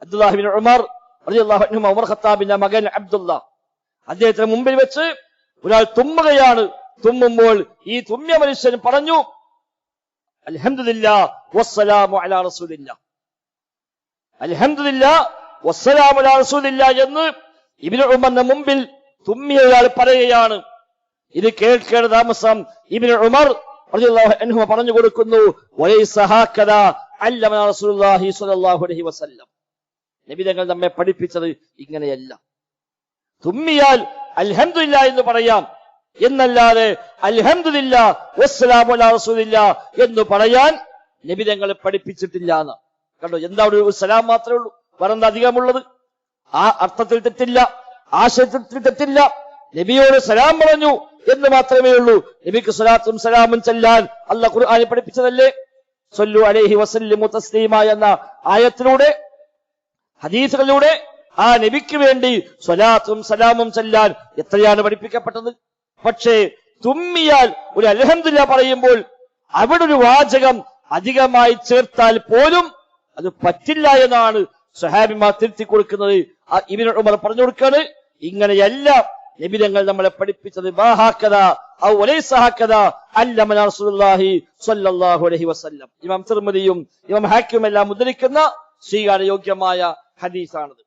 അബ്ദുല്ലാഹി ഇബ്നു ഉമർ റളിയല്ലാഹു അൻഹു, ഉമർ ഖത്താബിന്റെ മകൻ അബ്ദുല്ല, അദ്ദേഹത്തിന് മുമ്പിൽ വെച്ച് ഒരാൾ തുമ്മുകയാണ്. തുമ്മുമ്പോൾ ഈ തുമ്മിയ മനുഷ്യൻ പറഞ്ഞു, അൽഹംദുലില്ലാഹ് വസ്സലാമു അലാ റസൂലില്ലാഹ്, അൽഹംദുലില്ലാഹ് വസ്സലാമു അലാ റസൂലില്ലാഹ് എന്ന് ഇബ്നു ഉമറിന്റെ മുമ്പിൽ തുമ്മിയയാൾ പറയുകയാണ്. ഇത് കേൾക്കേണ്ട താമസം ഇബ്നു ഉമർ റളിയല്ലാഹു അൻഹു പറഞ്ഞു കൊടുക്കുന്നു, വലൈസ ഹകദാ അല്ലമനാ റസൂലുള്ളാഹി സ്വല്ലല്ലാഹു അലൈഹി വസല്ലം, നബി തങ്ങൾ നമ്മെ പഠിപ്പിച്ചത് ഇങ്ങനെയല്ല. തുമ്മിയാൽ അൽഹംദുലില്ലാഹ് എന്ന് പറയാം എന്നല്ലാതെ അൽഹംദുലില്ലാഹ് വസ്സലാമു അലാ റസൂലില്ലാഹ് എന്ന് പറയാൻ നബി തങ്ങൾ പഠിപ്പിച്ചിട്ടില്ല എന്ന്. കണ്ടോ, എന്താ ഒരു സലാം മാത്രമേ ഉള്ളൂ, വേറെന്താ അധികമുള്ളത്? ആ അർത്ഥത്തിൽ തെറ്റില്ല, ആശയത്തിൽ തെറ്റില്ല. നബിയോട് സലാം പറഞ്ഞു എന്ന് മാത്രമേ ഉള്ളൂ. നബിക്ക് സ്വലാത്തും സലാമും ചെല്ലാൻ അല്ലാഹു ഖുർആനിൽ പഠിപ്പിച്ചതല്ലേ? സ്വല്ലു അലൈഹി വസല്ലിമു തസ്ലീമ എന്ന ആയത്തിലൂടെ, ഹദീസുകളിലൂടെ ആ നബിക്ക് വേണ്ടി സ്വലാത്തും സലാമും ചെല്ലാൻ എത്രയാണ് പഠിപ്പിക്കപ്പെട്ടത്. പക്ഷേ തുമ്മിയാൽ ഒരു അൽഹംദുലില്ലാഹ് പറയുമ്പോൾ അവിടെ ഒരു വാചകം അധികമായി ചേർത്താൽ പോലും അത് പറ്റില്ല എന്നാണ് സ്വഹാബിമാർ തിരുത്തി കൊടുക്കുന്നത്. ഇബ്നു ഉമർ പറഞ്ഞു കൊടുക്കാണ്, ഇങ്ങനെയല്ല നബി തങ്ങൾ നമ്മളെ പഠിപ്പിച്ചത്. മാ ഹകദാ ഔ വലൈസ ഹകദാ അല്ലമനാ റസൂലുള്ളാഹി സ്വല്ലല്ലാഹു അലൈഹി വസല്ലം. ഇമാം തിർമിദിയും ഇമാം ഹാക്കിമും എല്ലാം ഉദ്ധരിക്കുന്ന സ്വീകാര്യോഗ്യമായ ഹദീസാണത്.